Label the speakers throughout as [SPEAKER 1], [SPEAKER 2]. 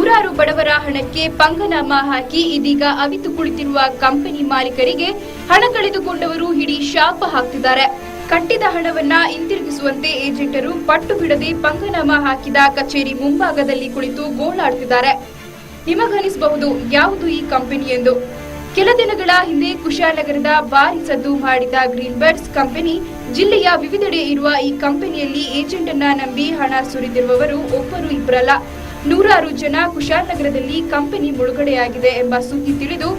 [SPEAKER 1] ನೂರಾರು ಬಡವರ ಹಣಕ್ಕೆ ಪಂಗನಾಮ ಹಾಕಿ ಇದೀಗ ಅವಿತು ಕುಳಿತಿರುವ ಕಂಪನಿ ಮಾಲೀಕರಿಗೆ ಹಣ ಕಳೆದುಕೊಂಡವರು ಹಿಡಿ ಶಾಪ ಹಾಕ್ತಿದ್ದಾರೆ. ಕಟ್ಟಿದ ಹಣವನ್ನ ಹಿಂತಿರುಗಿಸುವಂತೆ ಏಜೆಂಟರು ಪಟ್ಟು ಬಿಡದೆ ಪಂಗನಾಮ ಹಾಕಿದ ಕಚೇರಿ ಮುಂಭಾಗದಲ್ಲಿ ಕುಳಿತು ಗೋಳಾಡ್ತಿದ್ದಾರೆ. ನಿಮಗನಿಸಬಹುದು ಯಾವುದು ಈ ಕಂಪನಿ ಎಂದು. ಕೆಲ ದಿನಗಳ ಹಿಂದೆ ಕುಶಾಲನಗರದ ಭಾರಿ ಸದ್ದು ಮಾಡಿದ ಗ್ರೀನ್ ಬರ್ಡ್ಸ್ ಕಂಪನಿ ಜಿಲ್ಲೆಯ ವಿವಿಧೆಡೆ ಇರುವ ಈ ಕಂಪನಿಯಲ್ಲಿ ಏಜೆಂಟ್ ಅನ್ನ ನಂಬಿ ಹಣ ಸುರಿದಿರುವವರು ಒಬ್ಬರು ಇಬ್ಬರಲ್ಲ. ನೂರಾರು ಜನ ಕುಶಾಲನಗರದಲ್ಲಿ ಕಂಪನಿ ಮುಳುಗಡೆಯಾಗಿದೆ ಎಂಬ ಸುದ್ದಿ ತಿಳಿದು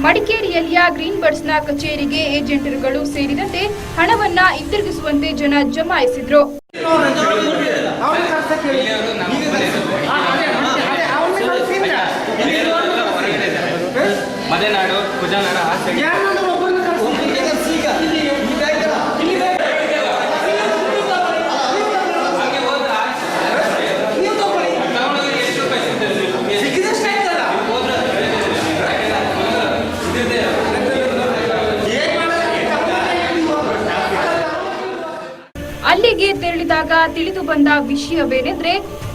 [SPEAKER 1] ಮಡಿಕೇರಿಯಲ್ಲಿಯ ಗ್ರೀನ್ ಬರ್ಡ್ಸ್ನ ಕಚೇರಿಗೆ ಏಜೆಂಟರುಗಳು ಸೇರಿದಂತೆ ಹಣವನ್ನ ಹಿಂತಿರುಗಿಸುವಂತೆ ಜನ ಜಮಾಯಿಸಿದ್ರು.
[SPEAKER 2] ಮಲೆನಾಡು ಕುಜಾನಾಡ
[SPEAKER 1] ಅಲ್ಲಿಗೆ ತೆರಳಿದಾಗ ತಿಳಿದು ಬಂದ ವಿಷಯವೇನೆಂದ್ರೆ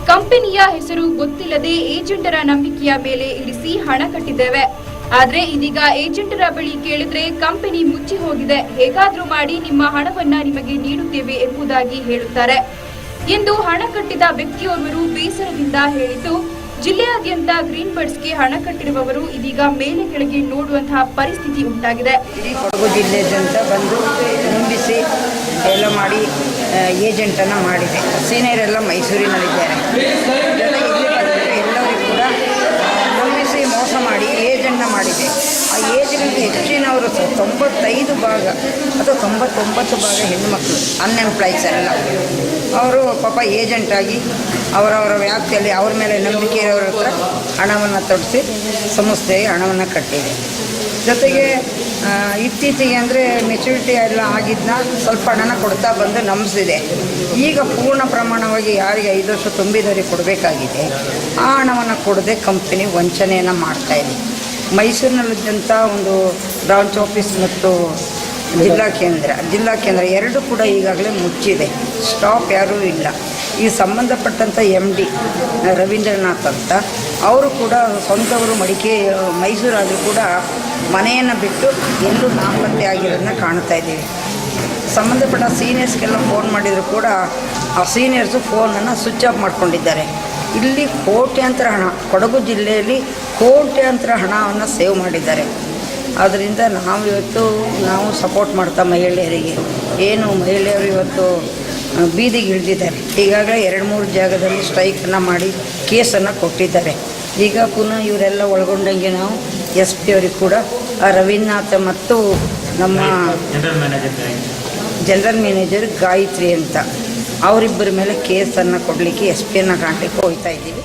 [SPEAKER 1] ಕಂಪನಿಯ ಹೆಸರು ಗೊತ್ತಿಲ್ಲದೆ ಏಜೆಂಟರ ನಂಬಿಕೆಯ ಮೇಲೆ ಇರಿಸಿ ಹಣ ಕಟ್ಟಿದ್ದೇವೆ. ಆದ್ರೆ ಇದೀಗ ಏಜೆಂಟರ ಬಳಿ ಕೇಳಿದ್ರೆ ಕಂಪನಿ ಮುಚ್ಚಿ ಹೋಗಿದೆ, ಹೇಗಾದ್ರೂ ಮಾಡಿ ನಿಮ್ಮ ಹಣವನ್ನ ನಿಮಗೆ ನೀಡುತ್ತೇವೆ ಎಂಬುದಾಗಿ ಹೇಳುತ್ತಾರೆ ಎಂದು ಹಣ ಕಟ್ಟಿದ ವ್ಯಕ್ತಿಯೋರ್ವರು ಬೇಸರದಿಂದ ಹೇಳಿದ್ದು, ಜಿಲ್ಲೆಯಾದ್ಯಂತ ಗ್ರೀನ್ ಬರ್ಡ್ಸ್ಗೆ ಹಣ ಕಟ್ಟಿರುವವರು ಇದೀಗ ಮೇಲೆ ಕೆಳಗೆ ನೋಡುವಂತಹ ಪರಿಸ್ಥಿತಿ ಉಂಟಾಗಿದೆ.
[SPEAKER 3] ಕೊಡಗು ಜಿಲ್ಲೆಯಾದ್ಯಂತ ಬಂದು ನಂಬಿಸಿ ಎಲ್ಲ ಮಾಡಿ ಏಜೆಂಟ್ ಅನ್ನ ಮಾಡಿದೆ. ಸೀನಿಯರ್ ಎಲ್ಲ ಮೈಸೂರಿನಲ್ಲಿದ್ದಾರೆ. ಎಲ್ಲರಿಗೂ ಕೂಡ ನಂಬಿಸಿ ಮೋಸ ಮಾಡಿ ಏಜೆಂಟ್ನ ಮಾಡಿದೆ. ಆ ಏಜ್ನಲ್ಲಿ ಹೆಚ್ಚಿನವರು 95 ಭಾಗ ಅಥವಾ 99 ಭಾಗ ಹೆಣ್ಣುಮಕ್ಕಳು ಅನ್ಎಂಪ್ಲಾಯ್ಸ್ ಎಲ್ಲ. ಅವರು ಪಾಪ ಏಜೆಂಟಾಗಿ ಅವರವರ ವ್ಯಾಪ್ತಿಯಲ್ಲಿ ಅವ್ರ ಮೇಲೆ ನಂಬಿಕೆ ಇರೋರ ಹತ್ರ ಹಣವನ್ನು ತೊಡಿಸಿ ಸಂಸ್ಥೆಗೆ ಹಣವನ್ನು ಕಟ್ಟಿದೆ. ಜೊತೆಗೆ ಇತ್ತೀಚೆಗೆ ಅಂದರೆ ಮೆಚುರಿಟಿ ಎಲ್ಲ ಆಗಿದ್ದನ್ನ ಸ್ವಲ್ಪ ಹಣನ ಕೊಡ್ತಾ ಬಂದು ನಂಬಿಸಿದೆ. ಈಗ ಪೂರ್ಣ ಪ್ರಮಾಣವಾಗಿ ಯಾರಿಗೆ 5 ವರ್ಷ ತುಂಬಿದವರಿಗೆ ಕೊಡಬೇಕಾಗಿದೆ, ಆ ಹಣವನ್ನು ಕೊಡದೆ ಕಂಪನಿ ವಂಚನೆಯನ್ನು ಮಾಡ್ತಾಯಿದೆ. ಮೈಸೂರಿನಲ್ಲಿದ್ದಂಥ ಒಂದು ಬ್ರಾಂಚ್ ಆಫೀಸ್ ಮತ್ತು ಜಿಲ್ಲಾ ಕೇಂದ್ರ ಎರಡು ಕೂಡ ಈಗಾಗಲೇ ಮುಚ್ಚಿದೆ. ಸ್ಟಾಫ್ ಯಾರೂ ಇಲ್ಲ. ಈ ಸಂಬಂಧಪಟ್ಟಂಥ MD ರವೀಂದ್ರನಾಥ್ ಅಂತ ಅವರು ಕೂಡ ಸ್ವಂತವರು ಮೈಸೂರಾದರೂ ಕೂಡ ಮನೆಯನ್ನು ಬಿಟ್ಟು ಎಲ್ಲೂ ನಾಪತ್ತೆ ಆಗಿರೋದನ್ನ ಕಾಣ್ತಾ ಇದ್ದೀವಿ. ಸಂಬಂಧಪಟ್ಟ ಸೀನಿಯರ್ಸ್ಗೆಲ್ಲ ಫೋನ್ ಮಾಡಿದರೂ ಕೂಡ ಆ ಸೀನಿಯರ್ಸು ಫೋನನ್ನು ಸ್ವಿಚ್ ಆಫ್ ಮಾಡ್ಕೊಂಡಿದ್ದಾರೆ. ಇಲ್ಲಿ ಕೋಟ್ಯಾಂತರ ಹಣ, ಕೊಡಗು ಜಿಲ್ಲೆಯಲ್ಲಿ ಕೋಟ್ಯಾಂತರ ಹಣವನ್ನು ಸೇವ್ ಮಾಡಿದ್ದಾರೆ. ಆದ್ದರಿಂದ ನಾವು ಸಪೋರ್ಟ್ ಮಾಡ್ತಾ ಮಹಿಳೆಯರಿಗೆ ಏನು ಮಹಿಳೆಯರು ಇವತ್ತು ಬೀದಿಗೆ ಇಳಿದಿದ್ದಾರೆ. ಈಗಾಗಲೇ 2-3 ಜಾಗದಲ್ಲಿ ಸ್ಟ್ರೈಕನ್ನು ಮಾಡಿ ಕೇಸನ್ನು ಕೊಟ್ಟಿದ್ದಾರೆ. ಈಗ ಪುನಃ ಇವರೆಲ್ಲ ಒಳಗೊಂಡಂಗೆ ನಾವು SP ಅವರಿಗೆ ಕೂಡ ಆ ರವೀಂದ್ರನಾಥ್ ಮತ್ತು ನಮ್ಮ ಜನರಲ್ ಮ್ಯಾನೇಜರ್ ಗಾಯತ್ರಿ ಅಂತ ಅವರಿಬ್ಬರ ಮೇಲೆ ಕೇಸನ್ನು ಕೊಡಲಿಕ್ಕೆ SP-ಯನ್ನು ಕಾಣಲಿಕ್ಕೆ ಹೋಗ್ತಾ ಇದ್ದೀವಿ.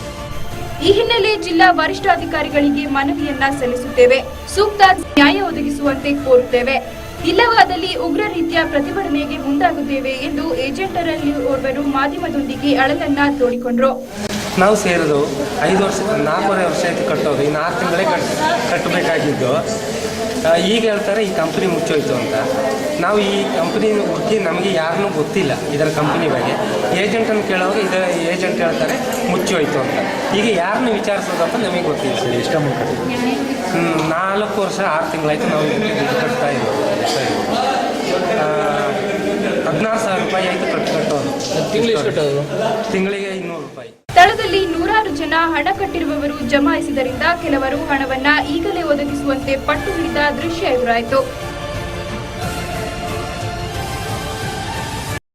[SPEAKER 1] ಈ ಹಿನ್ನೆಲೆ ಜಿಲ್ಲಾ ವರಿಷ್ಠಾಧಿಕಾರಿಗಳಿಗೆ ಮನವಿಯನ್ನ ಸಲ್ಲಿಸುತ್ತೇವೆ. ಸೂಕ್ತ ನ್ಯಾಯ ಒದಗಿಸುವಂತೆ ಕೋರುತ್ತೇವೆ. ಇಲ್ಲವಾದಲ್ಲಿ ಉಗ್ರ ರೀತಿಯ ಪ್ರತಿಭಟನೆಗೆ ಮುಂದಾಗುತ್ತೇವೆ ಎಂದು ಏಜೆಂಟರಲ್ಲಿ ಓರ್ವರು ಮಾಧ್ಯಮದೊಂದಿಗೆ ಅಳಲನ್ನ ತೋಡಿಕೊಂಡ್ರು.
[SPEAKER 4] ನಾವು ಸೇರೋದು 5 ವರ್ಷ 4.5 ವರ್ಷ ಆಯ್ತು ಕಟ್ಟೋದು. ಈ 4 ತಿಂಗಳೇ ಕಟ್ಟಬೇಕಾಗಿದ್ದು. ಈಗ ಹೇಳ್ತಾರೆ ಈ ಕಂಪ್ನಿ ಮುಚ್ಚೋಯ್ತು ಅಂತ. ನಾವು ಈ ಕಂಪ್ನಿ ಹುಡುಕಿ ನಮಗೆ ಯಾರನ್ನೂ ಗೊತ್ತಿಲ್ಲ ಇದರ ಕಂಪ್ನಿ ಬಗ್ಗೆ. ಏಜೆಂಟನ್ನು ಕೇಳೋವಾಗ ಇದರ ಏಜೆಂಟ್ ಹೇಳ್ತಾರೆ ಮುಚ್ಚೋಯ್ತು ಅಂತ. ಈಗ ಯಾರನ್ನು ವಿಚಾರಿಸೋದಪ್ಪ ನಮಗೆ ಗೊತ್ತಿಲ್ಲ. ಸರಿ, ಎಷ್ಟು ಅಮೌಂಟ್ ಕಟ್ಟಿದ್ವಿ? 4 ವರ್ಷ 6 ತಿಂಗಳಾಯಿತು ನಾವು ದುಡ್ಡು ಕಟ್ತಾ ಇದ್ದೀವಿ. 16,000 ರೂಪಾಯಿ ಆಯಿತು ಕಟ್ಟೋದು. ತಿಂಗಳಿಗೆ 200 ರೂಪಾಯಿ.
[SPEAKER 1] ಸ್ಥಳದಲ್ಲಿ ನೂರಾರು ಜನ ಹಣ ಕಟ್ಟಿರುವವರು ಜಮಾಯಿಸಿದರಿಂದ ಕೆಲವರು ಹಣವನ್ನ ಈಗಲೇ ಒದಗಿಸುವಂತೆ ಪಟ್ಟು ಹಿಡಿದ ದೃಶ್ಯ ಎದುರಾಯಿತು.